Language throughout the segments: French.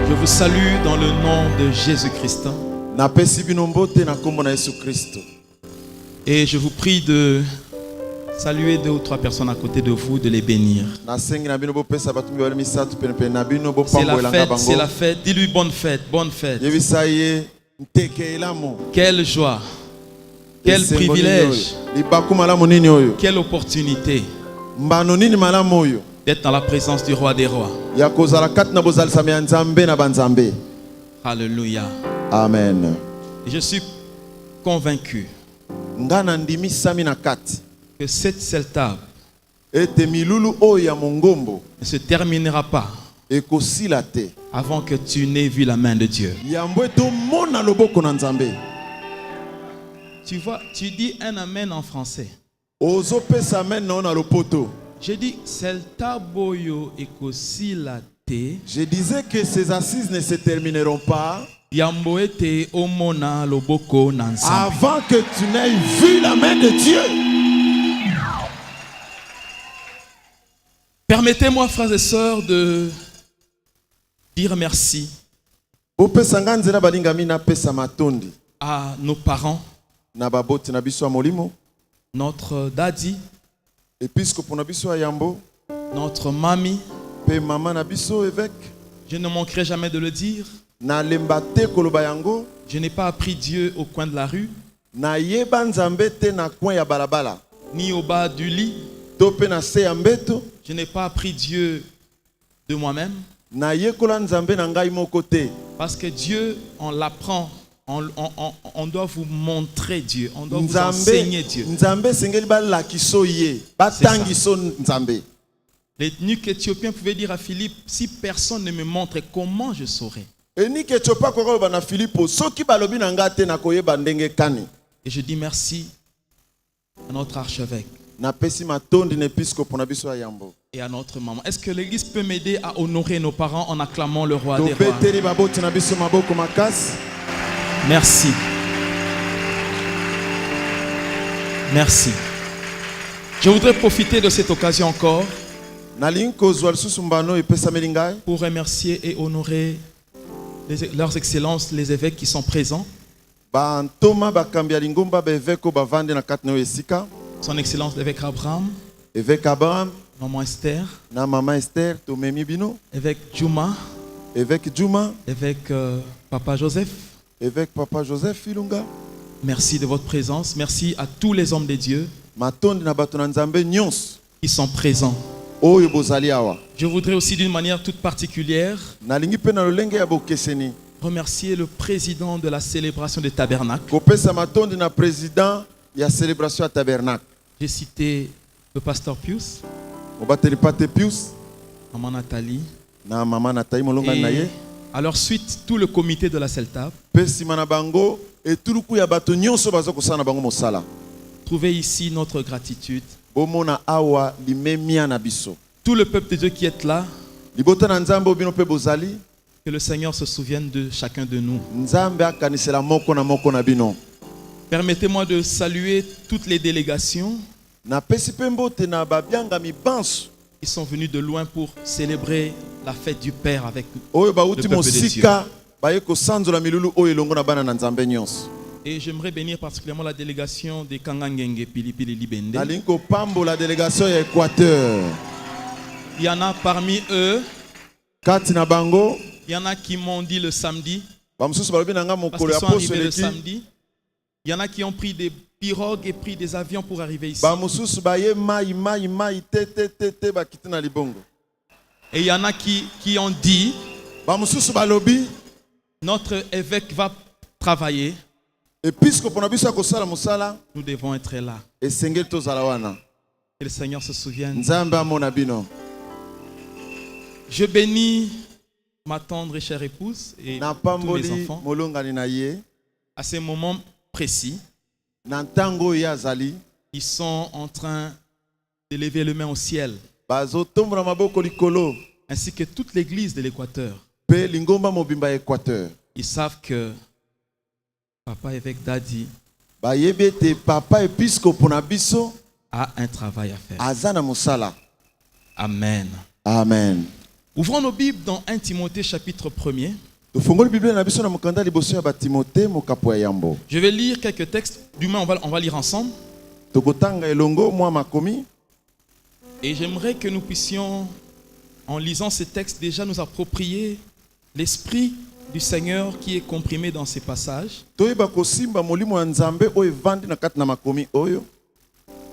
Je vous salue dans le nom de Jésus-Christ. Et je vous prie de saluer 2 ou 3 personnes à côté de vous, de les bénir. C'est la fête. Dis-lui bonne fête, bonne fête. Quelle joie, quel privilège, quelle opportunité d'être dans la présence du roi des rois. Alléluia. Amen. Et je suis convaincu que cette CELTAB ne se terminera pas avant que tu n'aies vu la main de Dieu. Tu vois, tu dis un amen en français. Je dis CELTABoyo ekosilate. Je disais que ces assises ne se termineront pas avant que tu n'aies vu la main de Dieu. Permettez-moi, frères et sœurs, de dire merci à nos parents, notre daddy, notre mamie. Je ne manquerai jamais de le dire. Je n'ai pas appris Dieu au coin de la rue, ni au bas du lit. Je n'ai pas appris Dieu de moi-même. Parce que Dieu, on l'apprend. On doit vous montrer Dieu. On doit vous enseigner Dieu. L'eunuque éthiopien pouvait dire à Philippe, si personne ne me montre, comment je saurai? Et je dis merci à notre archevêque et à notre maman. Est-ce que l'église peut m'aider à honorer nos parents en acclamant le roi des rois? Merci. Merci. Je voudrais profiter de cette occasion encore pour remercier et honorer leurs excellences, les évêques qui sont présents. Son excellence l'évêque Abraham, maman Esther, évêque Juma, évêque Papa Joseph. Merci de votre présence. Merci à tous les hommes de Dieu qui sont présents. Je voudrais aussi d'une manière toute particulière remercier le président de la célébration des tabernacles. J'ai cité le pasteur Pius, maman Nathalie, et à leur suite tout le comité de la CELTAB. Trouvez ici notre gratitude. Tout le peuple de Dieu qui est là, que le Seigneur se souvienne de chacun de nous. Permettez-moi de saluer toutes les délégations qui sont venues de loin pour célébrer la fête du Père avec le peuple de Dieu. Et j'aimerais bénir particulièrement la délégation de Kangangenge Pilipili Libende. Il y en a parmi eux, il y en a qui m'ont dit le samedi, parce qu'ils sont arrivés le samedi. Il y en a qui ont pris des pirogues et pris des avions pour arriver ici. Et il y en a qui ont dit, notre évêque va travailler. Nous devons être là. Que le Seigneur se souvienne. Je bénis ma tendre et chère épouse et tous mes enfants à ces moments précis. Ils sont en train de lever les mains au ciel, ainsi que toute l'église de l'Équateur. Ils savent que Papa évêque Daddy a un travail à faire. Amen. Amen. Ouvrons nos Bibles dans 1 Timothée chapitre 1er. Je vais lire quelques textes. Du moins, on va lire ensemble. Et j'aimerais que nous puissions, en lisant ces textes, déjà nous approprier l'esprit du Seigneur qui est comprimé dans ces passages,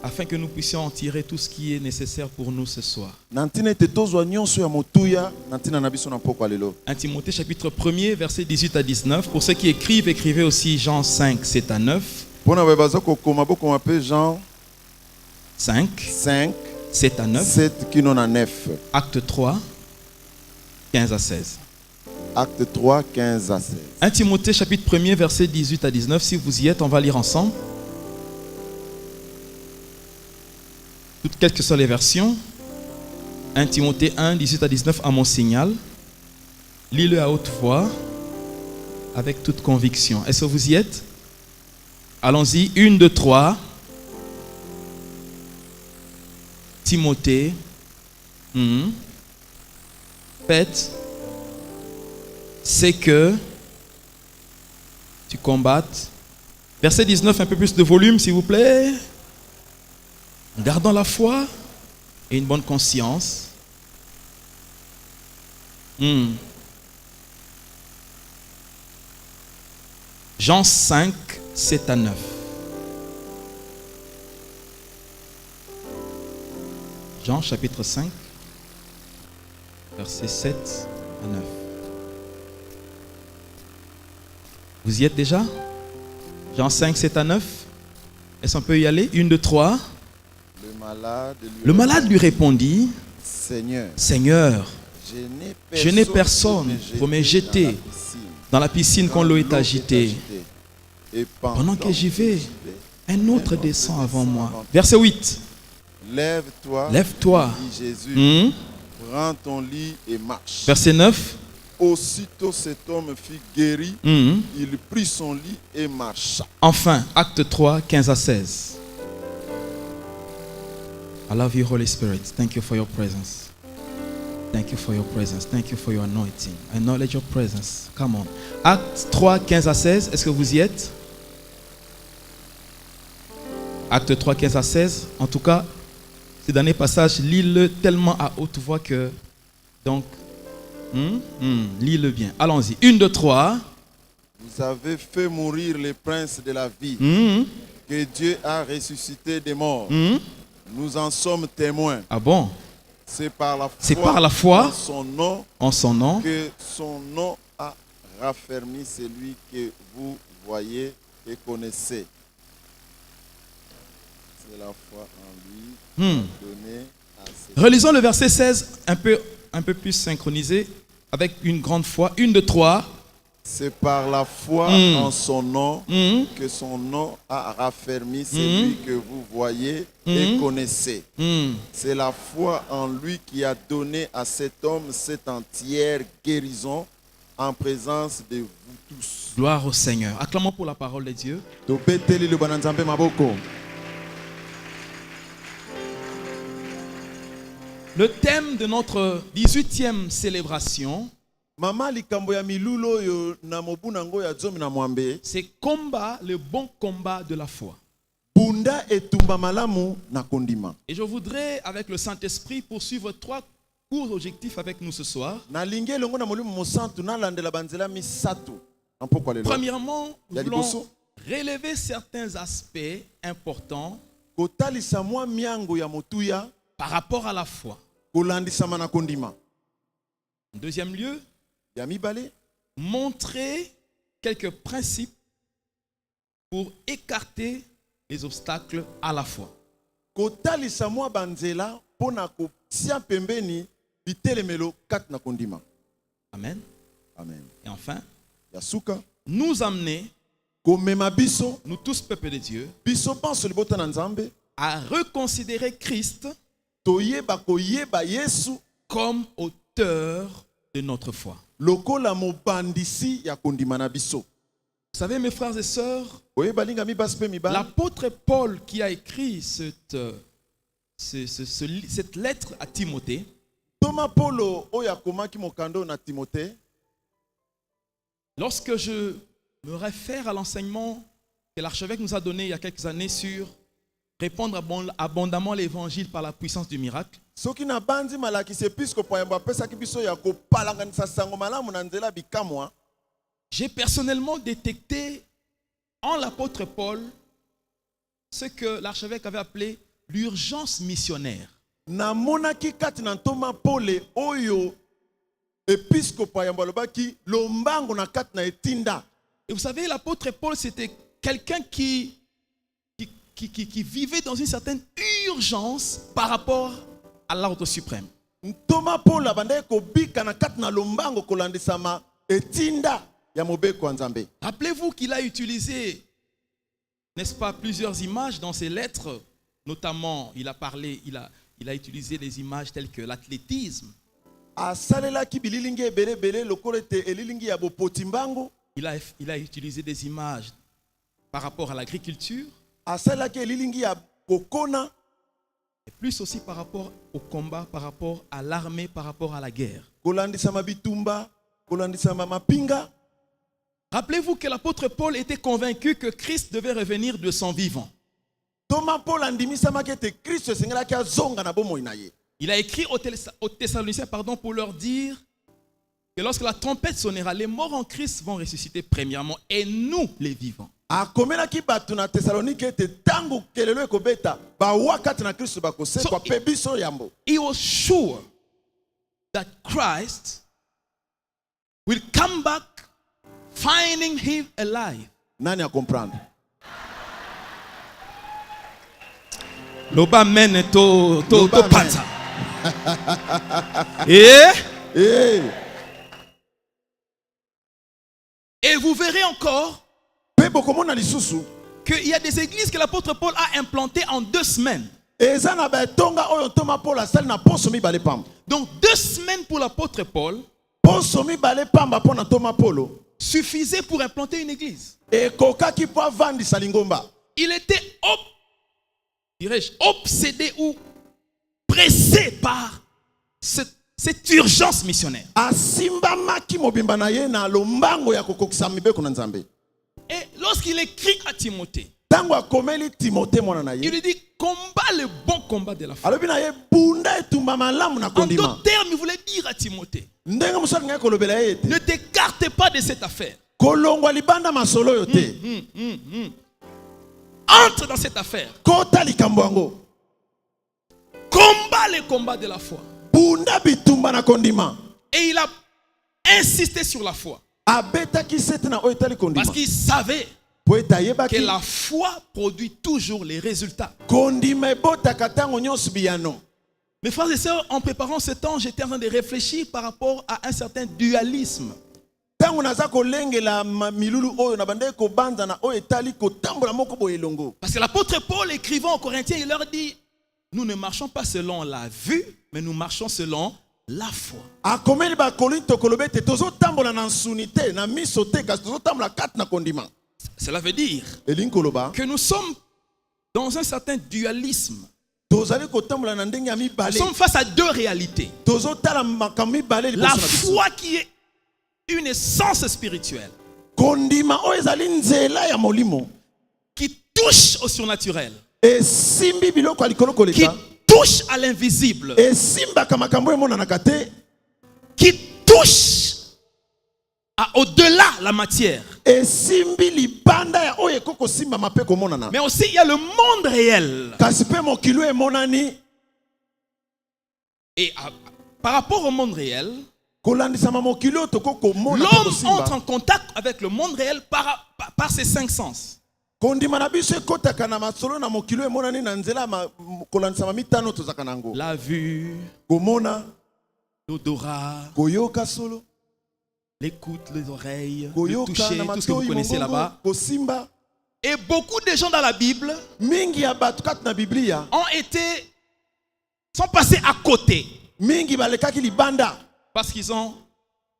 afin que nous puissions en tirer tout ce qui est nécessaire pour nous ce soir. 1 Timothée chapitre 1er, versets 18 à 19. Pour ceux qui écrivent, écrivez aussi Jean 5, 7 à 9. Jean 5, 7 à 9. Acte 3, 15 à 16. Acte 3, 15 à 16. 1 Timothée chapitre 1er, versets 18 à 19. Si vous y êtes, on va lire ensemble. Toutes quelles que soient les versions. 1 Timothée 1, 18 à 19 à mon signal. Lis-le à haute voix, avec toute conviction. Est-ce que vous y êtes? Allons-y. 1, 2, 3. Timothée. Faites, c'est que tu combattes. Verset 19, un peu plus de volume, s'il vous plaît. Gardant la foi et une bonne conscience. Jean 5, 7 à 9. Jean chapitre 5, versets 7 à 9. Vous y êtes déjà? Jean 5, 7 à 9. Est-ce qu'on peut y aller? 1, 2, 3. Le malade lui répondit, Seigneur, je n'ai personne pour me jeter dans la piscine quand l'eau est agitée. Pendant que j'y vais, un autre descend avant moi. Verset 8. Lève-toi. Prends ton lit et marche. Verset 9. Aussitôt cet homme fut guéri, il prit son lit et marcha. Enfin, acte 3, 15 à 16. I love you, Holy Spirit. Thank you for your presence. Thank you for your presence. Thank you for your anointing. I acknowledge your presence. Come on. Acte 3, 15 à 16. Est-ce que vous y êtes? Acte 3, 15 à 16. En tout cas, ces derniers passages, lis-le tellement à haute voix que... Donc, lis-le bien. Allons-y. 1, 2, 3. Vous avez fait mourir les princes de la vie, que Dieu a ressuscité des morts. Nous en sommes témoins. Ah bon? C'est par la foi en son nom que son nom a raffermi celui que vous voyez et connaissez. C'est la foi en lui donnée à ses... Relisons le verset 16 un peu plus synchronisé avec une grande foi. 1, 2, 3. C'est par la foi en son nom que son nom a raffermi celui que vous voyez et connaissez. C'est la foi en lui qui a donné à cet homme cette entière guérison en présence de vous tous. Gloire au Seigneur. Acclamons pour la parole de Dieu. Le thème de notre 18e célébration, c'est combat, le bon combat de la foi. Et je voudrais, avec le Saint-Esprit, poursuivre 3 courts objectifs avec nous ce soir. Premièrement, nous voulons relever certains aspects importants par rapport à la foi. En deuxième lieu, montrer quelques principes pour écarter les obstacles à la foi. Amen. Amen. Et enfin, nous amener, nous tous peuple de Dieu, à reconsidérer Christ comme auteur de notre foi. Vous savez, mes frères et sœurs, l'apôtre Paul qui a écrit cette lettre à Timothée, Thomas Paulo oya komaki mokando na Timothée. Lorsque je me réfère à l'enseignement que l'archevêque nous a donné il y a quelques années sur répandre abondamment l'évangile par la puissance du miracle, Soki na bandi malakisi episkopo ya bapesa kibiso ya kopalanganisa sango malamu na nzela bikamwa. J'ai personnellement détecté en l'apôtre Paul ce que l'archevêque avait appelé l'urgence missionnaire. Na monaki kati na Thomas Paul oyo episkopo ya balobaki lombango na kati na etinda. Et vous savez, l'apôtre Paul, c'était quelqu'un qui vivait dans une certaine urgence par rapport à l'ordre suprême. Thomas Paul abandai kobika na kati na lombango kolandisama etinda ya mobeko wa Nzambe. Rappelez-vous qu'il a utilisé, n'est-ce pas, plusieurs images dans ses lettres. Notamment, il a utilisé des images telles que l'athlétisme. Il a utilisé des images par rapport à l'agriculture. Et plus aussi par rapport au combat, par rapport à l'armée, par rapport à la guerre. Rappelez-vous que l'apôtre Paul était convaincu que Christ devait revenir de son vivant. Il a écrit aux Thessaloniciens pour leur dire que lorsque la trompette sonnera, les morts en Christ vont ressusciter premièrement et nous les vivants. So, he was sure that Christ will come back finding him alive. Nani a comprendre? Loba men to pata. Et vous verrez encore qu'il y a des églises que l'apôtre Paul a implantées en 2 semaines. Donc 2 semaines pour l'apôtre Paul suffisait pour implanter une église. Il était obsédé ou pressé par cette urgence missionnaire. Et lorsqu'il écrit à Timothée, il lui dit combat le bon combat de la foi. En d'autres termes, il voulait dire à Timothée, ne t'écarte pas de cette affaire. Entre dans cette affaire. Combat le combat de la foi. Et il a insisté sur la foi. Parce qu'il savait que la foi produit toujours les résultats. Mes frères et sœurs, en préparant ce temps, j'étais en train de réfléchir par rapport à un certain dualisme. Parce que l'apôtre Paul, écrivant aux Corinthiens, il leur dit: nous ne marchons pas selon la vue, mais nous marchons selon la foi. Cela veut dire que nous sommes dans un certain dualisme. Nous sommes face à 2 réalités. La foi qui est une essence spirituelle, qui touche au surnaturel, qui touche à l'invisible, qui touche à au-delà la matière. Mais aussi il y a le monde réel. Et par rapport au monde réel, l'homme entre en contact avec le monde réel par ses 5 sens. La vue, l'odorat, l'écoute, les oreilles, le toucher, tout ce que vous connaissez là-bas. Et beaucoup de gens dans la Bible sont passés à côté. Parce qu'ils ont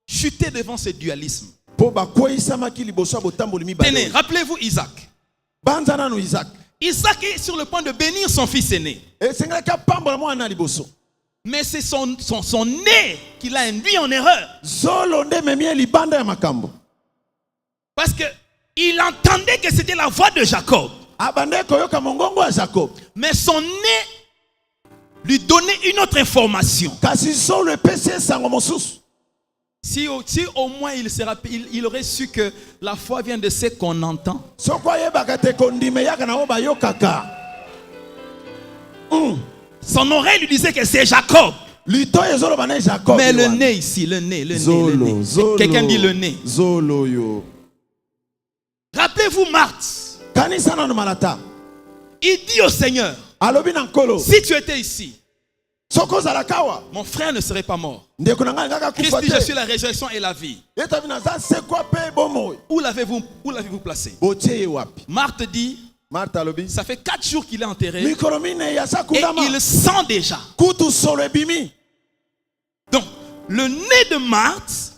chuté devant ce dualisme. Tenez, rappelez-vous Isaac. Isaac est sur le point de bénir son fils aîné. Mais c'est son nez qui l'a induit en erreur. Parce qu'il entendait que c'était la voix de Jacob. Mais son nez lui donnait une autre information. Si au moins il aurait su que la foi vient de ce qu'on entend. Son oreille lui disait que c'est Jacob. Mais le nez ici, le nez. Quelqu'un dit le nez. Rappelez-vous Marthe. Il dit au Seigneur, si tu étais ici, mon frère ne serait pas mort. Christ dit, je suis la résurrection et la vie. Où l'avez-vous placé? Marthe dit, ça fait 4 jours qu'il est enterré et il sent déjà. Donc, le nez de Marthe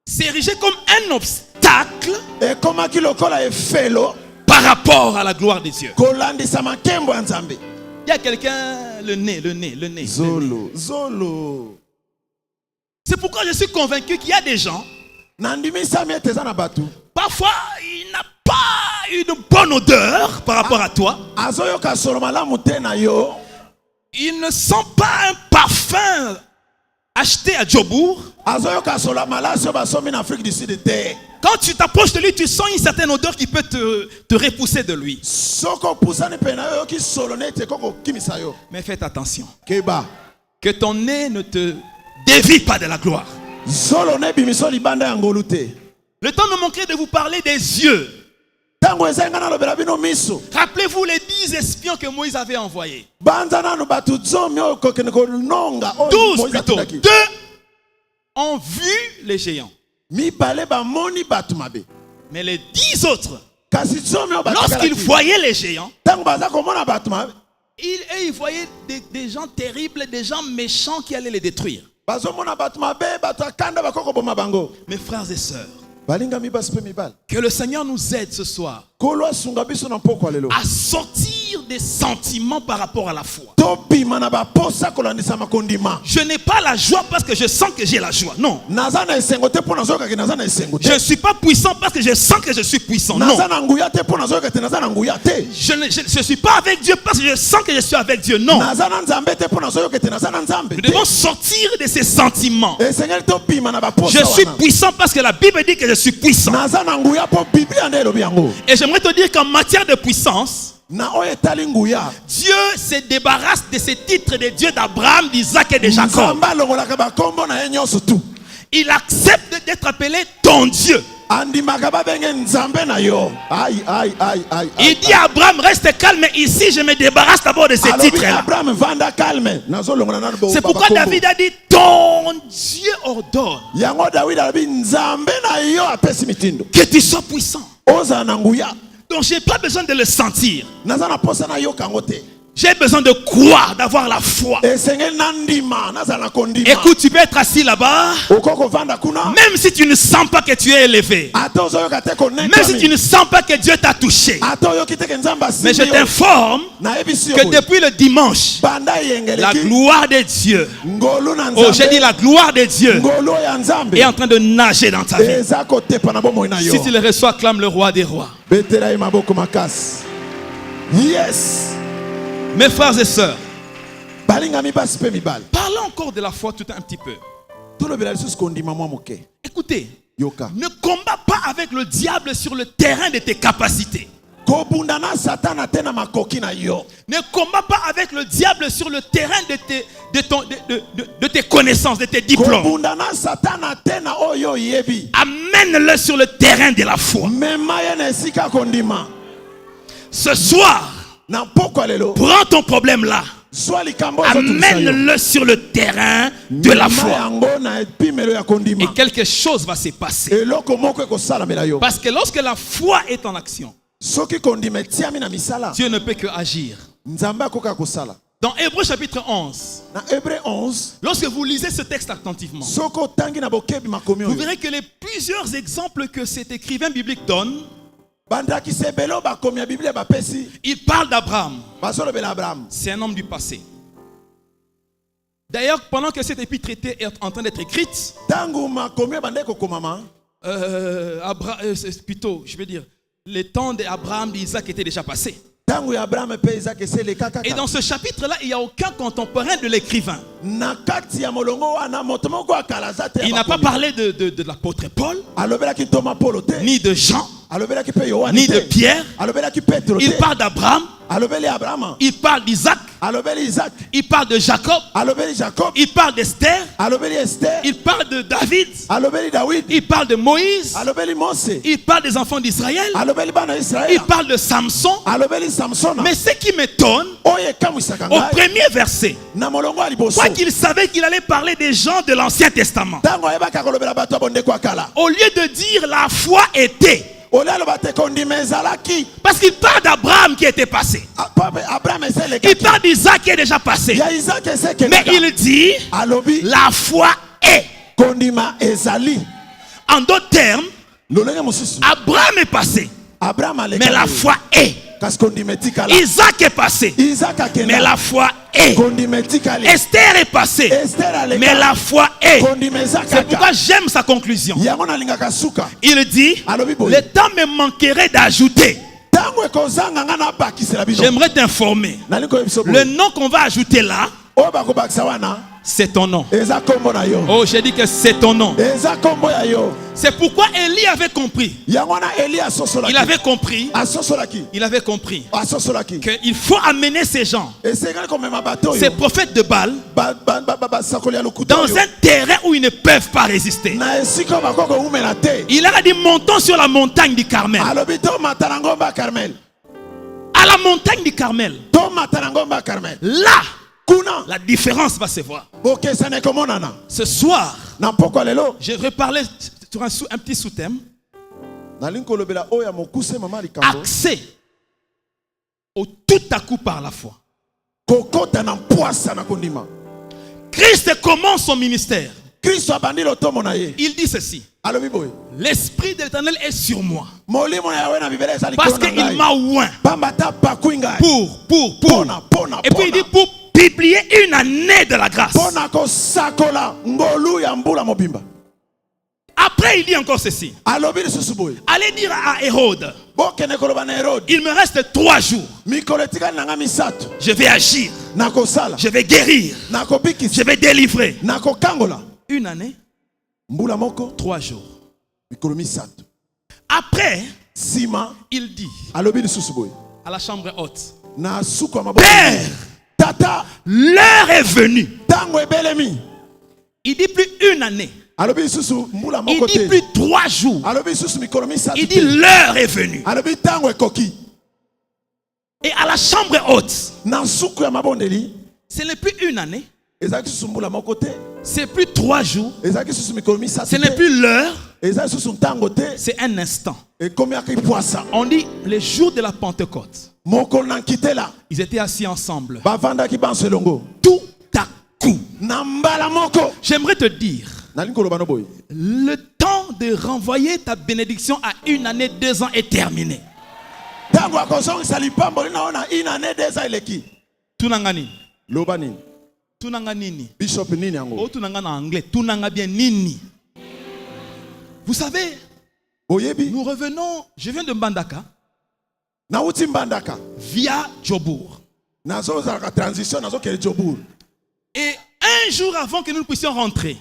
s'est érigé comme un obstacle par rapport à la gloire de Dieu. Il y a quelqu'un, le nez. C'est pourquoi je suis convaincu qu'il y a des gens, parfois il n'a pas une bonne odeur par rapport à toi. Il ne sent pas un parfum acheté à Djobourg. Quand tu t'approches de lui, tu sens une certaine odeur qui peut te repousser de lui. Mais faites attention. Que ton nez ne te dévie pas de la gloire. Le temps me manquerait de vous parler des yeux. Rappelez-vous les 10 espions que Moïse avait envoyés. 12 plutôt. 2 ont vu les géants. Mais les 10 autres, lorsqu'ils voyaient les géants, ils voyaient des gens terribles, des gens méchants qui allaient les détruire. Mes frères et sœurs, que le Seigneur nous aide ce soir à sortir des sentiments par rapport à la foi. Je n'ai pas la joie parce que je sens que j'ai la joie. Non. Je ne suis pas puissant parce que je sens que je suis puissant. Non. Je ne suis pas avec Dieu parce que je sens que je suis avec Dieu. Non. Nous devons sortir de ces sentiments. Je suis puissant parce que la Bible dit que je suis puissant. Et j'aimerais te dire qu'en matière de puissance, Dieu se débarrasse de ces titres de Dieu d'Abraham, d'Isaac et de Jacob. Il accepte d'être appelé ton Dieu. Il dit à Abraham, reste calme, ici je me débarrasse d'abord de ces titres-là. C'est pourquoi David a dit, ton Dieu ordonne que tu sois puissant. Donc j'ai pas besoin de le sentir. J'ai besoin de croire, d'avoir la foi. Écoute, tu peux être assis là-bas, même si tu ne sens pas que tu es élevé, même si tu ne sens pas que Dieu t'a touché. Mais je t'informe que depuis le dimanche, la gloire de Dieu, j'ai dit la gloire de Dieu, est en train de nager dans ta vie. Si tu le reçois, acclame le roi des rois. Yes. Mes frères et sœurs, parlons encore de la foi tout un petit peu. Écoutez, ne combats pas avec le diable sur le terrain de tes capacités. Ne combats pas avec le diable sur le terrain de tes connaissances, de tes diplômes. Amène-le sur le terrain de la foi. Ce soir, prends ton problème là, amène-le sur le terrain de la foi, et quelque chose va se passer. Parce que lorsque la foi est en action, Dieu ne peut que agir. Dans Hébreux chapitre 11, lorsque vous lisez ce texte attentivement, vous verrez que les plusieurs exemples que cet écrivain biblique donne, il parle d'Abraham. C'est un homme du passé. D'ailleurs, pendant que cette épître était en train d'être écrite, plutôt, je veux dire, les temps d'Abraham, d'Isaac étaient déjà passés. Et dans ce chapitre-là, il n'y a aucun contemporain de l'écrivain. Il n'a pas parlé de l'apôtre Paul, ni de Jean, ni de Pierre. Il parle d'Abraham, il parle d'Isaac, il parle de Jacob, il parle d'Esther, il parle de David, il parle de Moïse, il parle des enfants d'Israël, il parle de Samson. Mais ce qui m'étonne, au premier verset, quoi qu'il savait qu'il allait parler des gens de l'Ancien Testament, au lieu de dire la foi était, parce qu'il parle d'Abraham qui était passé, il parle d'Isaac qui est déjà passé, mais il dit la foi est. En d'autres termes, Abraham est passé, mais la foi est. Isaac est passé, mais la foi est. Esther est passée, mais la foi est. C'est pourquoi j'aime sa conclusion. Il dit, le temps me manquerait d'ajouter. J'aimerais t'informer. Le nom qu'on va ajouter là, c'est ton nom. Oh, j'ai dit que c'est ton nom. C'est pourquoi Élie avait compris. Il avait compris. Il avait compris qu'il faut amener ces gens, ces prophètes de Baal, dans un terrain où ils ne peuvent pas résister. Il a dit montons sur la montagne du Carmel. À la montagne du Carmel. Là, la différence va se voir. Ce soir, je vais parler sur un petit sous-thème. Accès au tout à coup par la foi. Christ commence son ministère. Il dit ceci: l'Esprit de l'Éternel est sur moi, parce qu'il m'a oint pour. Et puis il dit pour publier une année de la grâce. Après il dit encore ceci: allez dire à Hérode, il me reste 3 jours. Je vais agir, je vais guérir, je vais délivrer. Une année, 3 jours. Après, il dit à la chambre haute: Père, l'heure est venue. Il dit plus une année, il dit plus 3 jours, il dit l'heure est venue. Et à la chambre haute, ce n'est plus une année, c'est plus 3 jours, ce n'est plus l'heure, c'est un instant. On dit les jours de la Pentecôte. Ils étaient assis ensemble. Tout à coup. J'aimerais te dire, le temps de renvoyer ta bénédiction à 1 année, 2 ans est terminé. Tunangani. Tunanga nini. Bishop nini yango. Oh, tunanga en anglais. Tunanga bien nini. Vous savez, nous revenons, je viens de Mbandaka. Via Djobour. Et un jour avant que nous puissions rentrer,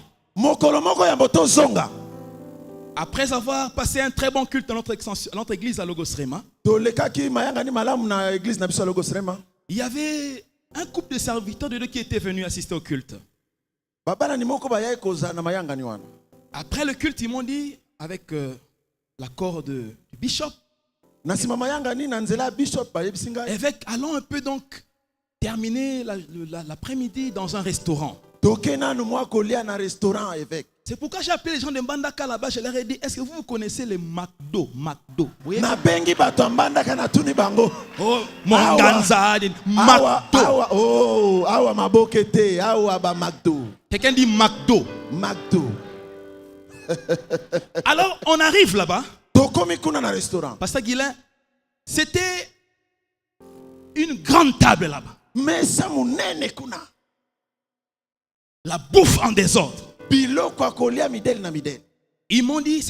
après avoir passé un très bon culte dans notre église à Logosrema, il y avait un couple de serviteurs de Dieu qui étaient venus assister au culte. Après le culte, ils m'ont dit, avec l'accord du bishop, évêque, allons un peu donc terminer l'après-midi dans un restaurant. C'est pourquoi j'ai appelé les gens de Mbandaka là-bas. Je leur ai dit, est-ce que vous connaissez les McDo? McDo. Vous voyez? Oh, Monganza, McDo. Quelqu'un dit McDo. Alors, on arrive là-bas. Pasteur Guilain, c'était une grande table là-bas. la bouffe en désordre. biloko akolia midele na midele. Ils m'ont dit,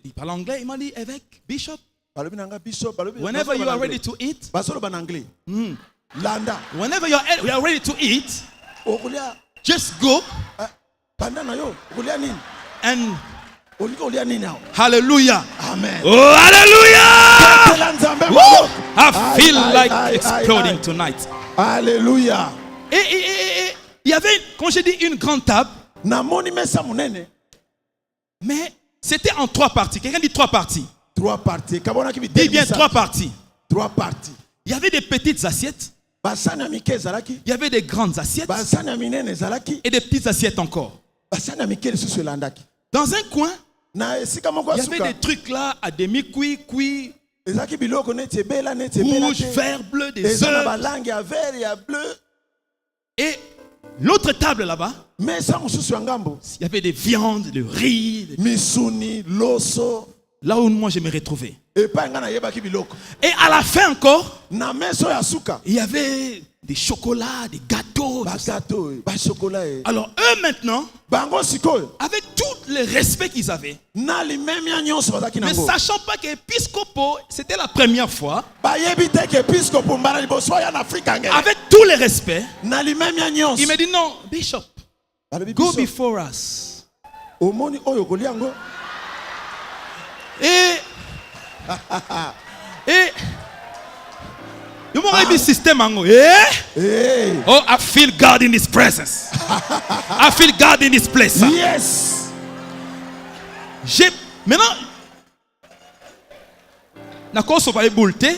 ils parlent anglais, ils m'ont dit, évêque, bishop, whenever you are ready to eat, landa. Whenever you are ready to eat, just go and hallelujah. Amen. Oh, hallelujah. Woo! I feel like exploding tonight. Alléluia. Et il y avait, quand j'ai dit une grande table, mais c'était en 3 parties. Quelqu'un dit 3 parties. 3 parties. Dis bien 3 parties. 3 parties. Il y avait des petites assiettes. Il y avait des grandes assiettes. Et des petites assiettes encore. Dans un coin, il y avait des trucs là à demi-cuit, cuit. Rouge, vert, bleu, des œufs. Et l'autre table là-bas, il y avait des viandes, du riz, là où moi je me retrouvais. Et à la fin encore, il y avait des chocolats, des gâteaux. Alors eux maintenant, avec tout le respect qu'ils avaient, ne sachant pas qu'Episcopo, c'était la première fois, avec tout le respect, il m'a dit non, Bishop, go before us. Et you m'aurais dit système en haut. Oh, I feel God in His presence. I feel God in this place. Yes. Maintenant, nakon so ba eboulte.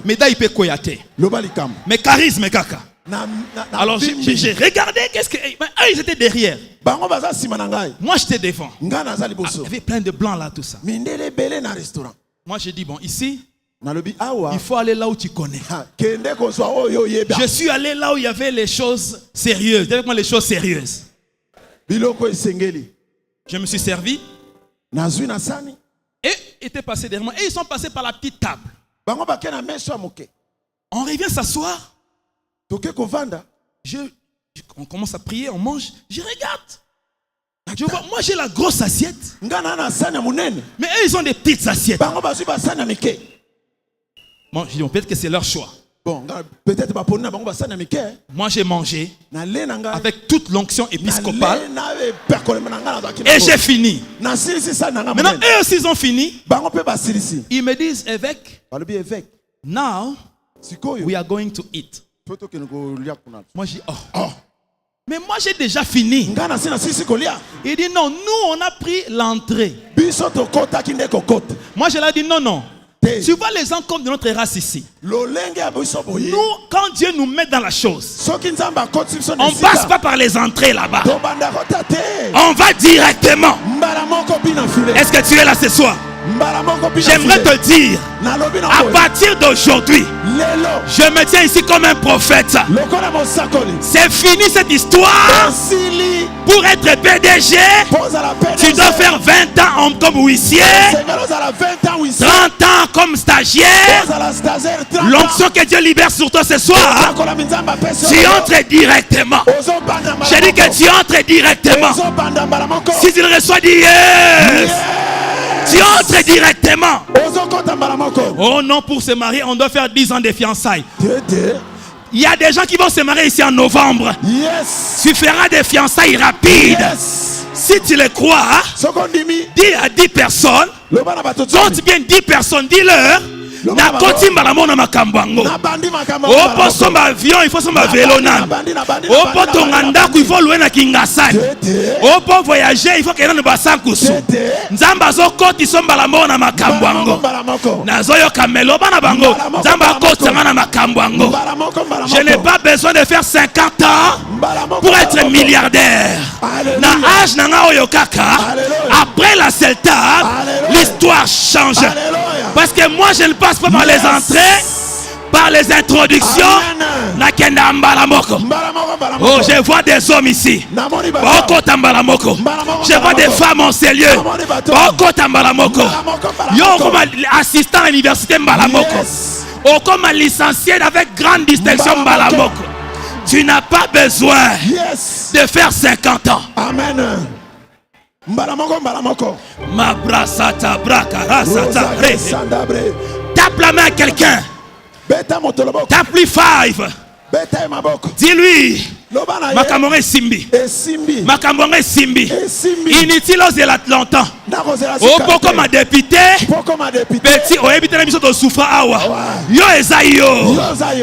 Médaille peut koyate. Mais charisme kaka. Alors j'ai regardé qu'est-ce que ils étaient derrière. Moi j'étais devant. Il y avait plein de blancs là tout ça. Moi j'ai dit bon ici il faut aller là où tu connais. Je suis allé là où il y avait les choses sérieuses. Avec moi les choses sérieuses. Je me suis servi. Et étaient passés derrière moi. Et ils sont passés par la petite table. On revient s'asseoir. On commence à prier, on mange. Je regarde. Je vois, moi j'ai la grosse assiette. Mais eux ils ont des petites assiettes. Bon, je dis peut-être que c'est leur choix. Peut-être moi j'ai mangé avec toute l'onction épiscopale et j'ai fini. Maintenant eux aussi ils ont fini. Ils me disent évêque, now we are going to eat. Moi j'ai dit oh. Mais moi j'ai déjà fini. Il dit non, nous on a pris l'entrée. Moi je leur ai dit non. Tu vois les gens comme de notre race ici. Nous, quand Dieu nous met dans la chose, on ne passe pas par les entrées là-bas. On va directement. Est-ce que tu es là ce soir? J'aimerais te dire, à partir d'aujourd'hui, je me tiens ici comme un prophète. C'est fini cette histoire. Pour être PDG, tu dois faire 20 ans comme huissier, 30 ans comme stagiaire. L'onction que Dieu libère sur toi ce soir, tu entres directement. J'ai dit que tu entres directement. Si tu le reçois, dis yes. Tu entres directement. Oh non, pour se marier, on doit faire 10 ans de fiançailles. Il y a des gens qui vont se marier ici en novembre. Tu feras des fiançailles rapides. Si tu le crois, dis à 10 personnes. Compte bien 10 personnes, dis-leur. Na koti malamona makambango. Opo somba avion, il faut somba vélo nan. Opo tongandaku, il faut louer na Kingasani. Opo voyager, il faut qu'il y ait un basankusu. Nzamba zo koti somba la mona makambango. Nazoyo kamelo bana bango. Nzamba koti na makambango. Je n'ai pas besoin de faire 50 ans pour être milliardaire. Na âge na oyo kaka. Après la CELTA, l'histoire change. Parce que moi je ne passe pas par les entrées, par les introductions. Oh, je vois des hommes ici. Je vois des femmes en sérieux. Yo comme assistant à l'université Mbalamoko. Oh, comme licencié avec grande distinction Mbalamoko. Tu n'as pas besoin de faire 50 ans. Amen. Ma brasata brakarasata. Tape la main à quelqu'un. Tape lui 5. Dis-lui. Makamore Simbi. Makamore Simbi. Inutile de longtemps. Oh, pourquoi ma député? Petit, oh, évite la mission de souffrir. Yo ezayo.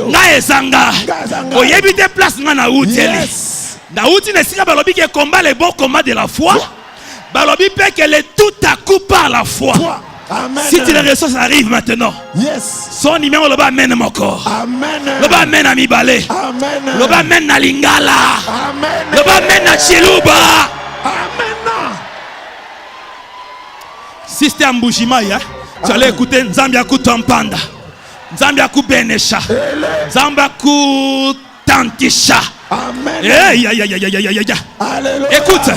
Na ezanga. Oh, évite place na outeli. Na outili ne sika balobi qui combat les bons combats de la foi. Balobi peut que le tout à coup par la foi. Amen. Si tu les ressources arrivent maintenant, son numéro le bas mène mon corps. Le bas mène à Mibale. Le bas mène à Lingala. Le bas mène à Chiluba. Si c'était un Bouchimaya, tu allais écouter Nzambia Kutompanda, Nzambia Kubenesha, Nzambia Kutantisha. Écoute,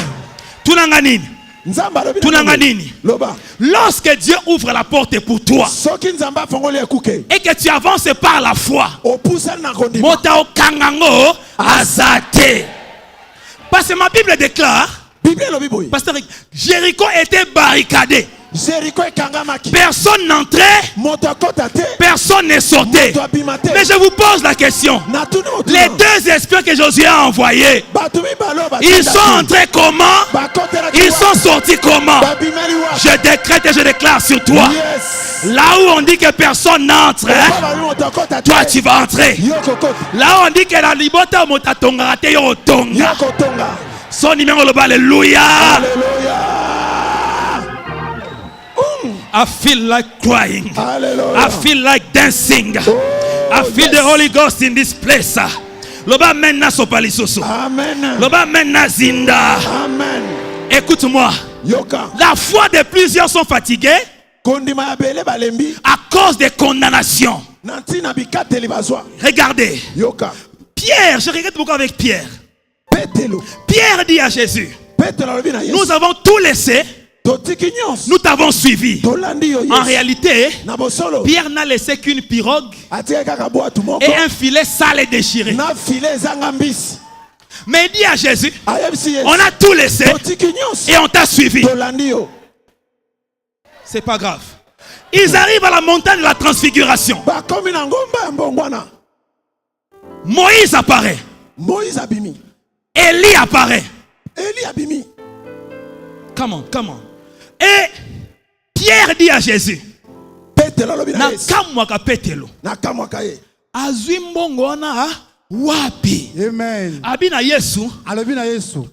tout n'anganini. Lorsque Dieu ouvre la porte pour toi et que tu avances par la foi, parce que ma Bible déclare, Pasteur, Jéricho était barricadé. Personne n'entrait, personne ne sortait. Mais je vous pose la question. Les 2 espions que Josué a envoyés, ils sont entrés comment? Ils sont sortis comment? Je décrète et je déclare sur toi. Là où on dit que personne n'entre, toi tu vas entrer. Là où on dit que la liberté motatonga te yo tonga. Son numéro le bas, alléluia. I feel like crying. I feel like dancing. I feel the Holy Ghost in this place. Loba mena sopalisoso. Loba mena zinda. Écoute-moi. La foi de plusieurs sont fatigués à cause des condamnations. Regardez. Pierre, je regarde beaucoup avec Pierre. Pierre dit à Jésus, nous avons tout laissé. Nous t'avons suivi. En réalité, Pierre n'a laissé qu'une pirogue et un filet sale et déchiré. Mais il dit à Jésus, on a tout laissé et on t'a suivi. C'est pas grave. Ils arrivent à la montagne de la transfiguration. Moïse apparaît. Élie apparaît. Come on. Et Pierre dit à Jésus, nakamwaka petelo azwi mbongo na wapi? Amen. Abina Yesu,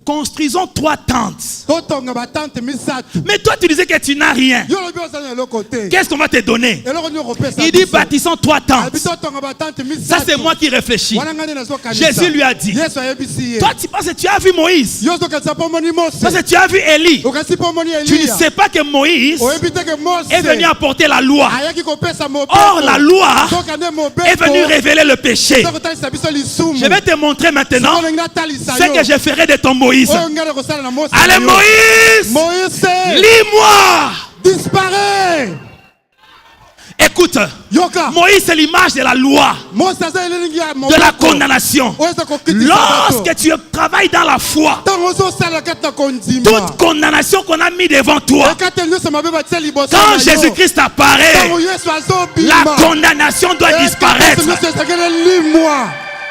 construisons 3 tentes. Mais toi tu disais que tu n'as rien. Qu'est-ce qu'on va te donner? Il dit bâtissons 3 tentes. Ça c'est moi qui réfléchis. Jésus lui a dit, toi tu penses que tu as vu Moïse, parce que tu as vu Élie. Tu ne sais pas que Moïse est venu apporter la loi. Or la loi est venue révéler le péché. Je vais te montrer maintenant ce que je ferai de ton Moïse. Allez Moïse, lis-moi. Disparaît. Écoute, Moïse c'est l'image de la loi, de la condamnation. Lorsque tu travailles dans la foi, toute condamnation qu'on a mis devant toi, quand Jésus-Christ apparaît, la condamnation doit disparaître.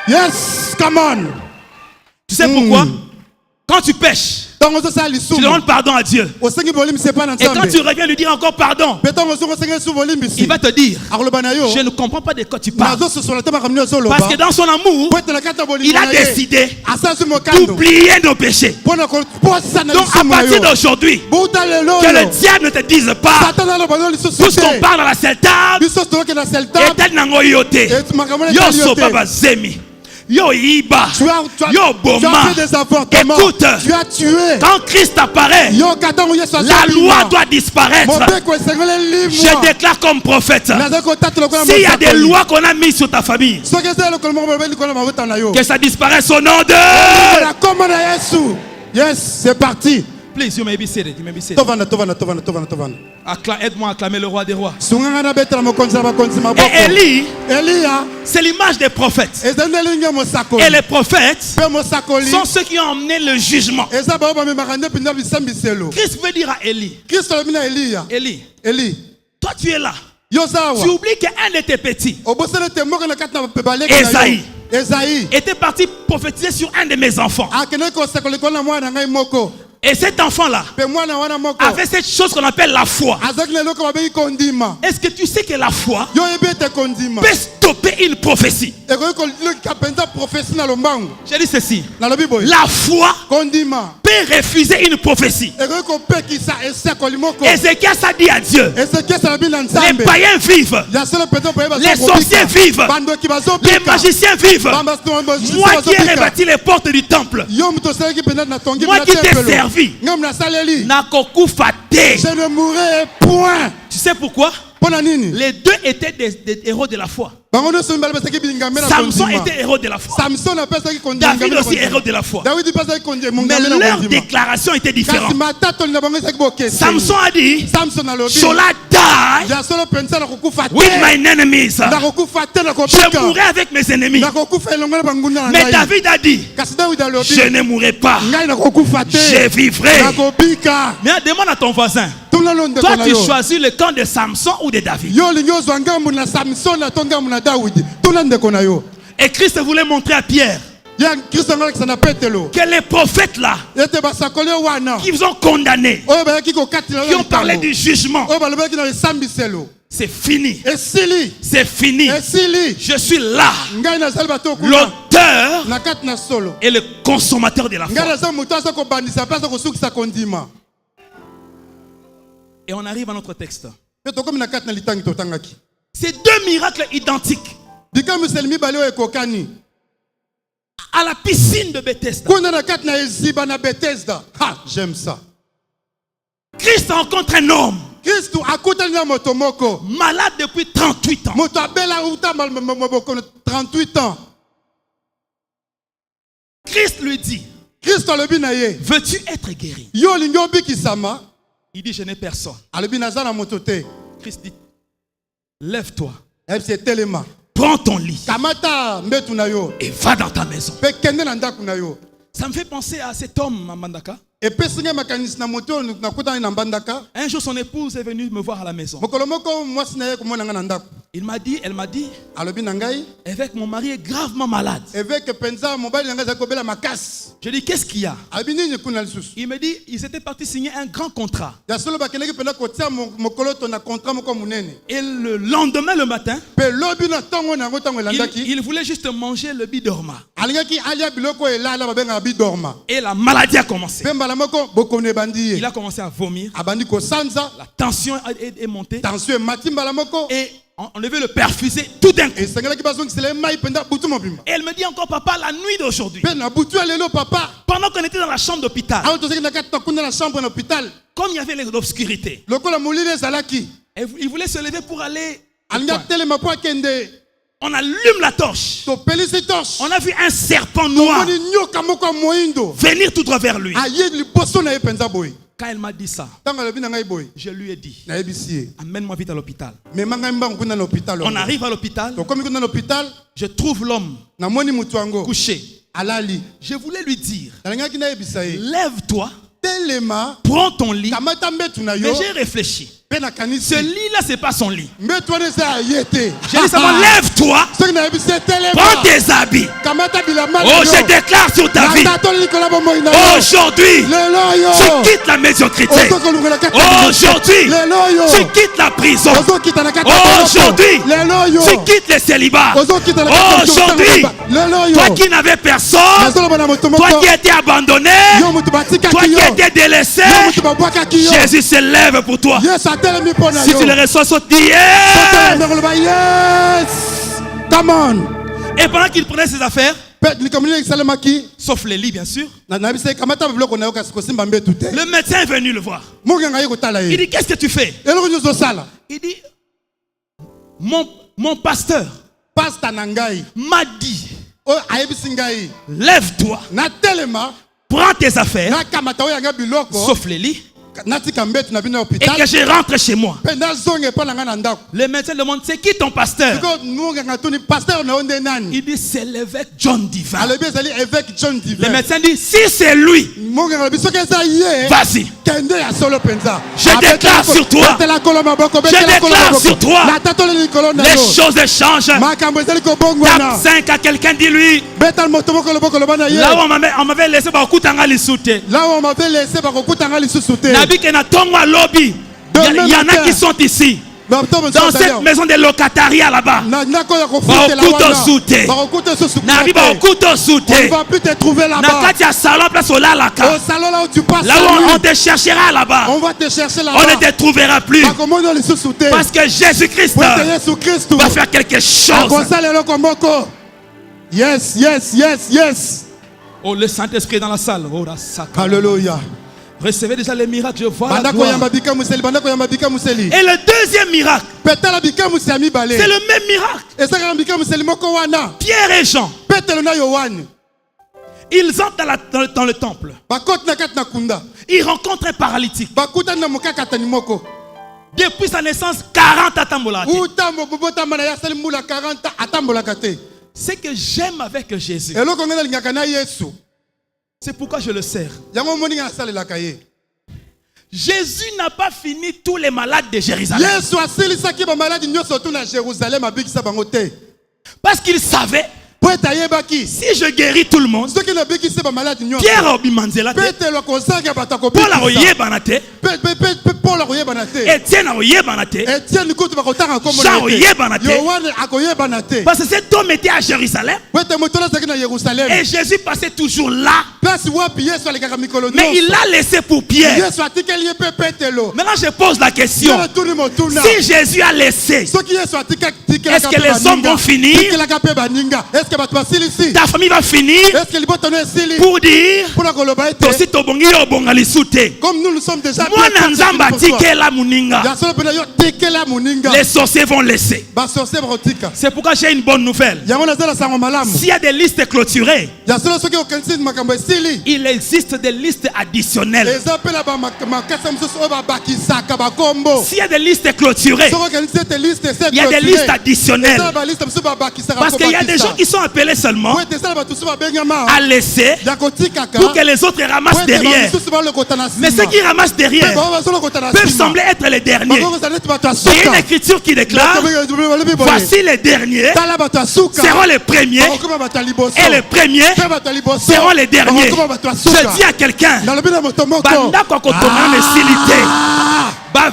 Yes, come on. Tu sais pourquoi? Quand tu pêches, tu demandes pardon à Dieu. Et quand tu reviens lui dire encore pardon, il va te dire, je ne comprends pas de quoi tu parles. Parce que dans son amour, il a décidé d'oublier nos péchés. Donc à partir d'aujourd'hui, que le diable ne te dise pas, tout ce qu'on parle à la seule table, et tel nango yote, yo sopa bazemi. Yo Iba, yo Boma. Écoute, quand Christ apparaît, la loi doit disparaître. Je déclare comme prophète, s'il y a des lois qu'on a mises sur ta famille, que ça disparaisse au nom de... Yes, c'est parti. Please, you may be seated. You may be seated. Tovana. Aide-moi à acclamer le roi des rois. Et Et Élie, c'est l'image des prophètes. Et les prophètes sont ceux qui ont emmené le jugement. Christ veut dire à Élie, Élie, toi tu es là. Tu oublies qu'un de tes petits, Esaïe, était parti prophétiser sur un de mes enfants. Et cet enfant-là a fait cette chose qu'on appelle la foi. Est-ce que tu sais que la foi peut stopper une prophétie? J'ai dit ceci. La foi peut refuser une prophétie. Ézéchias a dit à Dieu, les païens vivent, les sorciers vivent, les magiciens vivent. Moi qui ai rebâti les portes du temple, moi qui t'ai servi, je ne mourrai point. tu sais pourquoi? Les deux étaient des héros de la foi. Samson était héros de la foi. David aussi héros de la foi. Mais leur déclaration était différente. Samson a dit, shall I die with my enemies? Je mourrai avec mes ennemis. Mais David a dit, je ne mourrai pas, je vivrai. Mais demande à ton voisin, toi tu choisis le camp de Samson ou de David? Et Christ voulait montrer à Pierre que les prophètes là qui vous ont condamné, qui ont parlé du jugement, c'est fini. C'est fini. Je suis là, l'auteur et le consommateur de la foi. Et on arrive à notre texte. C'est deux miracles identiques. À la piscine de Bethesda. J'aime ça. Christ rencontre un homme malade depuis 38 ans. 38 ans. Christ lui dit, veux-tu être guéri? Il dit, je n'ai personne. Christ dit, lève-toi, prends ton lit et va dans ta maison. Ça me fait penser à cet homme à Mbandaka. Un jour, son épouse est venue me voir à la maison. Elle m'a dit, avec mon mari est gravement malade. Je dis, qu'est-ce qu'il y a? Il me dit, ils étaient partis signer un grand contrat. Et le lendemain, le matin, il voulait juste manger le bidorma. Et la maladie a commencé. Il a commencé à vomir. La tension est montée. Et on devait le perfuser tout d'un coup. Et elle me dit encore, papa, la nuit d'aujourd'hui, pendant qu'on était dans la chambre d'hôpital, comme il y avait l'obscurité, il voulait se lever pour aller. On allume la torche. On a vu un serpent noir venir tout droit vers lui. Quand elle m'a dit ça, je lui ai dit, amène-moi vite à l'hôpital. On arrive à l'hôpital. Je trouve l'homme couché. Je voulais lui dire, lève-toi, prends ton lit. Mais j'ai réfléchi. Ce lit-là, c'est pas son lit. J'ai dit seulement, lève-toi, prends tes habits. Oh, je déclare sur ta vie, aujourd'hui, tu quittes la médiocrité. Aujourd'hui, tu quittes la prison. Aujourd'hui, tu quittes le célibat. Aujourd'hui, toi qui n'avais personne, toi qui étais abandonné, toi qui étais délaissé, Jésus se lève pour toi. Si tu le reçois, saute, dis yes. Come on. Et pendant qu'il prenait ses affaires, sauf les lits bien sûr, le médecin est venu le voir. Il dit, qu'est-ce que tu fais? Il dit, mon pasteur m'a dit, lève-toi, prends tes affaires, sauf les lits, et que je rentre chez moi. Le médecin demande, c'est qui ton pasteur? Il dit, c'est l'évêque John Divin. Le médecin dit, si c'est lui, vas-y. Je déclare sur toi. Je déclare sur toi. Les choses changent. Tape 5 à quelqu'un, dis-lui. Là où on m'avait laissé, il y en a qui sont ici. Dans cette maison de locataria là-bas, on ne va plus te trouver là-bas. Salon là où tu passes, là où on te cherchera là-bas, on va te chercher là-bas. On ne te trouvera plus. Parce que Jésus-Christ va faire quelque chose. Yes, yes, yes, yes. Oh, le Saint-Esprit est dans la salle. Oh, alléluia. Recevez déjà les miracles, je vois la gloire. Et le deuxième miracle, c'est le même miracle. Pierre et Jean, ils entrent dans le temple. Ils rencontrent un paralytique. Depuis sa naissance, 40 atambolate. Ce que j'aime avec Jésus, c'est pourquoi je le sers. Jésus n'a pas fini tous les malades de Jérusalem. Parce qu'il savait, si je guéris tout le monde, Pierre Obimanzela, Paul Aoyebanate, Étienne Aoyebanate, Jean Oyebanate. Parce que cet homme était à Jérusalem. Et Jésus passait toujours là. Mais il l'a laissé pour Pierre. Maintenant je pose la question. Si Jésus a laissé, est-ce que les hommes vont finir? Ta famille va finir pour dire comme nous sommes déjà les sorciers vont laisser. C'est pourquoi j'ai une bonne nouvelle. S'il y a des listes clôturées, il existe des listes additionnelles. S'il y a des listes clôturées, il y a des listes additionnelles. Parce qu'il y a des gens qui sont appelés seulement à laisser pour que les autres ramassent derrière. Mais ceux qui ramassent derrière peuvent sembler être les derniers. Il y a une écriture qui déclare: voici les derniers seront les premiers et les premiers seront les derniers. Je dis à quelqu'un,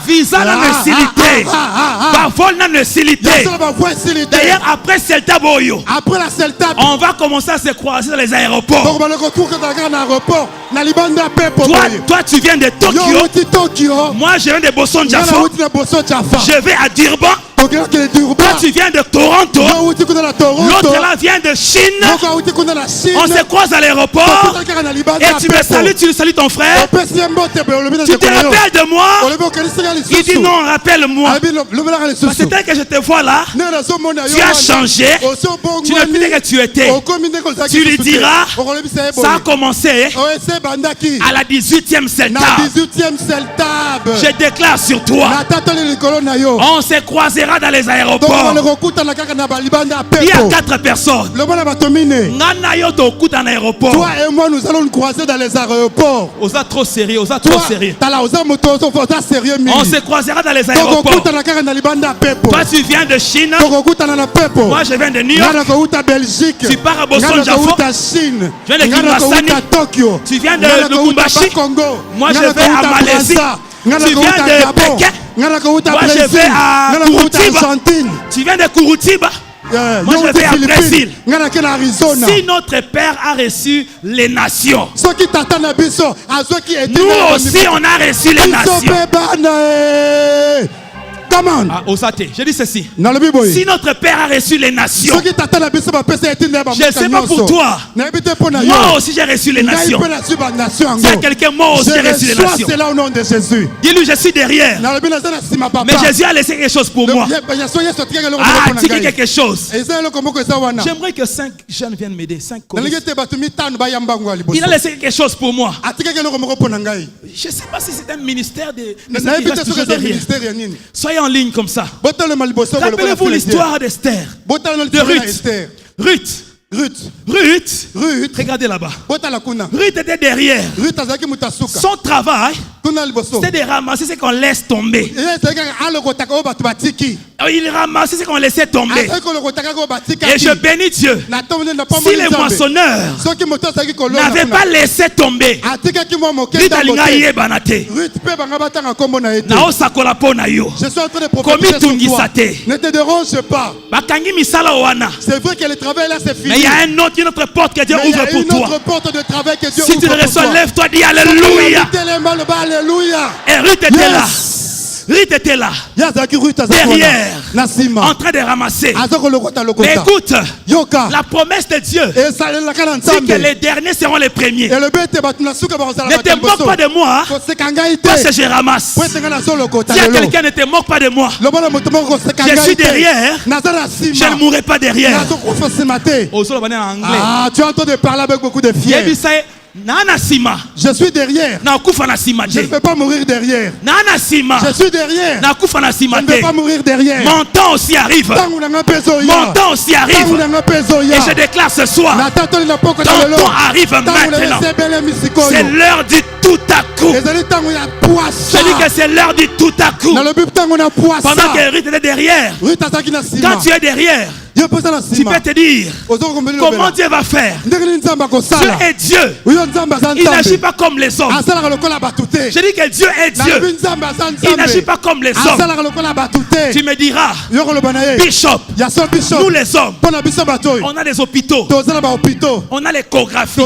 visa la necessité, vol la necessité. D'ailleurs, après Celta Boyo, on va commencer à se croiser dans les aéroports. Toi, tu viens de Tokyo. Moi, je viens de Boson Jaffa. Je vais à Durban. Toi, tu viens de Toronto. L'autre là vient de Chine. On se croise à l'aéroport. Et tu me salues, tu salues ton frère. Tu te rappelles de moi? Il dit non, rappelle-moi. Parce que tel que je te vois là, tu as changé. Tu n'es plus que tu étais. Tu lui diras, ça a commencé à la 18e Celta. Je déclare sur toi, on se croisera dans les aéroports. Il y a 4 personnes. Toi et moi, nous allons nous croiser dans les aéroports. On est trop sérieux, on est trop sérieux. On se croisera dans les aéroports. Toi, tu viens de Chine. Moi, je viens de New York. Tu pars à Boson Jaffa. Je viens de Kinshasa. Tu viens de Lubumbashi. Moi, je vais à Malaisie. Tu viens de Pékin. Moi, je vais à Curitiba. Tu viens de Curitiba. Moi, je vais à Brésil. Si notre Père a reçu les nations, nous aussi, on a reçu les nations. Come on. Ah, Osate, je dis ceci. Dans le Bible. Si notre Père a reçu les nations, Je je ne sais pas pour toi. Moi aussi j'ai reçu les nations. S'il y a quelqu'un, moi aussi j'ai reçu les nations. C'est là au nom de Jésus. Dis-lui, je suis derrière. Mais Jésus a laissé quelque chose pour moi. Ah, dis quelque chose. J'aimerais que 5 jeunes viennent m'aider. 5 communistes. Il a laissé quelque chose pour moi. Je ne sais pas si c'est un ministère de... Soyez en ligne comme ça. Rappelez-vous l'histoire d'Esther. De Ruth. Ruth. Regardez là-bas. Ruth était derrière. Son travail, c'était de ramasser ce qu'on laisse tomber. Il ramassait ce qu'on laissait tomber. Et je bénis Dieu. Si les moissonneurs n'avaient pas laissé tomber, ne te dérange pas. C'est vrai que le travail là c'est fini. Mais il y a une autre porte que Dieu ouvre pour toi. Si tu le reçois, lève-toi, dis Alléluia. Et Ruth était là. Ruth était là, derrière, en train de ramasser. Mais écoute, la promesse de Dieu dit que les derniers seront les premiers. Ne te moque pas de moi, parce que je ramasse. Si quelqu'un ne te moque pas de moi, je suis derrière, je ne mourrai pas derrière. Ah, tu es en train de parler avec beaucoup de fiers. Je suis derrière. Je ne peux pas mourir derrière. Je suis derrière. Je ne peux pas mourir derrière. Mon temps aussi arrive. Mon temps aussi arrive. Et je déclare ce soir, ton temps arrive maintenant. C'est l'heure du tout à coup. Je dis que c'est l'heure du tout à coup. Pendant que Ruth était derrière, quand tu es derrière, tu peux te dire comment Dieu va faire. Dieu est Dieu. Il n'agit pas comme les hommes. Je dis que Dieu est Dieu. Il n'agit pas comme les hommes. Tu me diras, Bishop, nous les hommes, on a des hôpitaux, on a l'échographie,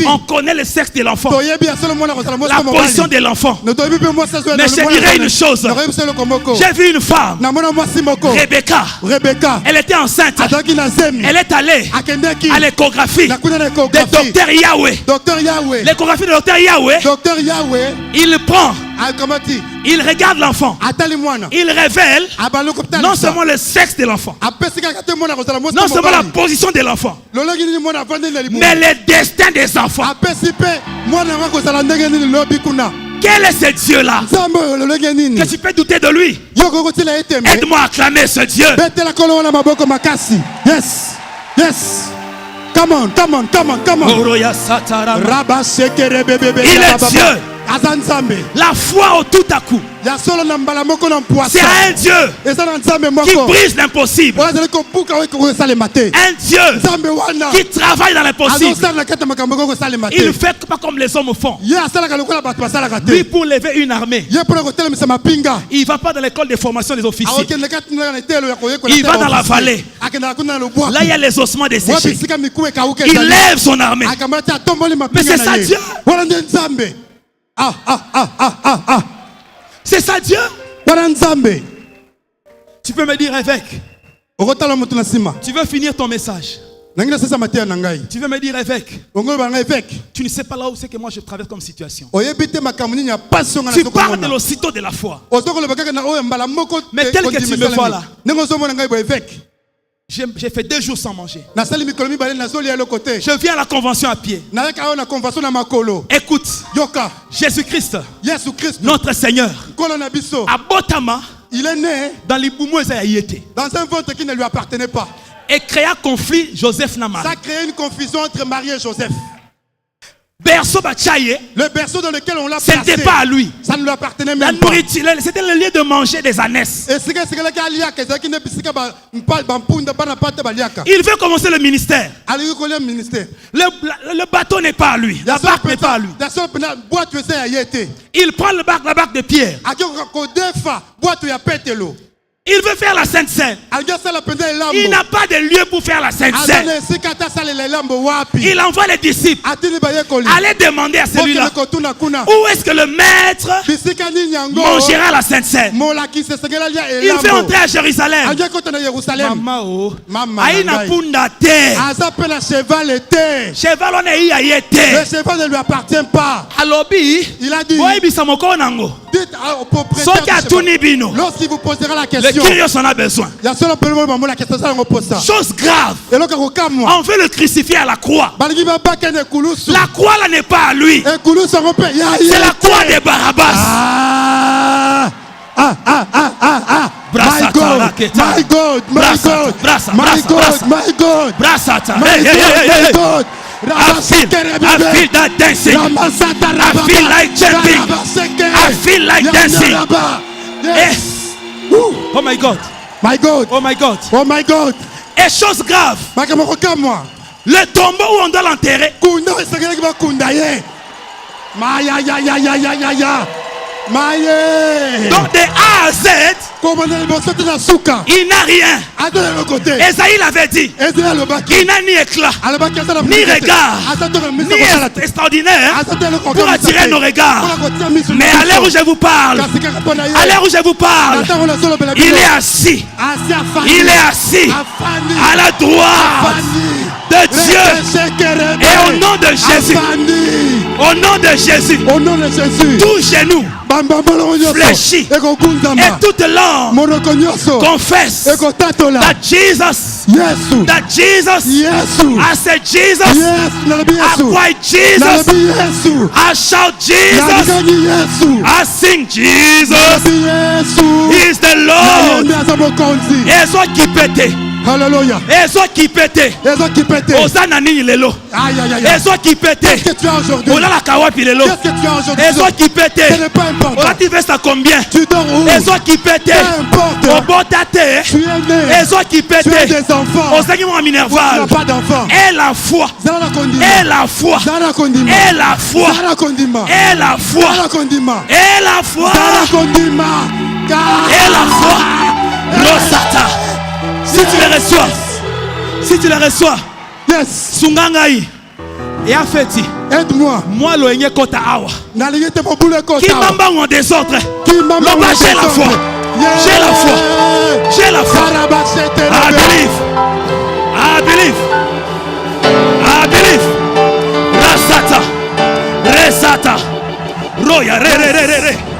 on connaît le sexe de l'enfant, la position de l'enfant. Mais je dirais une chose, j'ai vu une femme, Rebecca, elle était enceinte, elle est allée à l'échographie de Docteur Yahweh. L'échographie de Docteur Yahweh, il prend, il regarde l'enfant, il révèle non seulement le sexe de l'enfant, non seulement la position de l'enfant, mais le destin des enfants. Quel est ce Dieu-là? Que tu peux douter de lui? Aide-moi à acclamer ce Dieu. Yes, yes. Come on. Il est Dieu. La foi au tout à coup. C'est un Dieu qui brise l'impossible. Un Dieu qui travaille dans l'impossible. Il ne fait pas comme les hommes font. Lui, pour lever une armée, il ne va pas dans l'école de formation des officiers. Il va dans la vallée. Là, il y a les ossements desséchés. Il lève son armée. Mais c'est ça Dieu. C'est ça Dieu. Tu peux me dire évêque. Tu veux finir ton message. Tu veux me dire évêque. Tu ne sais pas là où c'est que moi je traverse comme situation. Tu parles de l'aussitôt de la foi. Mais tel que tu me vois là, j'ai fait 2 jours sans manger. Je viens à la convention à pied. Écoute, Jésus-Christ, notre Seigneur, à Botama, il est né dans les dans un ventre qui ne lui appartenait pas. Et créa conflit Joseph Namar. Ça a créé une confusion entre Marie et Joseph. Le berceau dans lequel on l'a placé, ce n'était pas à lui. Ça ne lui appartenait même pas. C'était le lieu de manger des ânesses. Il veut commencer le ministère. Le bateau n'est pas à lui. La barque n'est pas à lui. Il prend la barque de Pierre. Il veut faire la Sainte Seine. Il n'a pas de lieu pour faire la Sainte Seine. Il envoie les disciples. Allez demander à celui-là. Où est-ce que le maître mangera la Sainte Seine? Il fait entrer à Jérusalem. Cheval on est le cheval ne lui appartient pas. Il a dit. Lorsqu'il vous posera la question, le Kyrios en a besoin. Chose grave. On veut le crucifier à la croix. La croix là n'est pas à lui. C'est la croix de Barabbas. My God, my God, my God, my God, my God, my God. I feel that dancing. I feel like jumping. I feel like dancing. Yes. Oh my God. My God. Oh my God. Oh my God. Et chose grave. Le tombeau où on doit l'enterrer. Donc de A à Z, il n'a rien. Esaïe l'avait dit. Il n'a ni éclat, ni regard, ni extraordinaire pour attirer nos regards. Mais à l'heure où je vous parle, il est assis. Il est assis à la droite de Dieu. Et au nom de Jésus, tout genou fléchit et toute langue confesse that Jesus I said Jesus, I cry Jesus, I shout Jesus, I sing Jesus, He is the Lord. Et soit qui pète. Alléluia. Et soit qui pète. Osana ni lelo. Et soit qui pète. Qu'est-ce que tu as aujourd'hui? Ola la kawapi lelo. Qu'est-ce que tu as aujourd'hui? Et soit qui pète. Ce n'est pas important. Ola tu vestes à combien? Tu dors où? Et soit qui pète. Peu importe. Au bon tate. Tu es né. Et soit qui pète. Tu as des enfants. Au Seigneur à Minerval. Tu n'as pas d'enfants. Et la foi. Et la foi. Et la foi. Et la foi. Et la foi. Et la foi. Rosata. Si tu les reçois, yes. Sungangai. Et a fait, aide-moi. Moi, l'oigné kota awa. Qui m'a en désordre. J'ai la foi. J'ai la foi. J'ai la foi. I believe. I believe. I believe. Rasata. Resata. Roya. Re.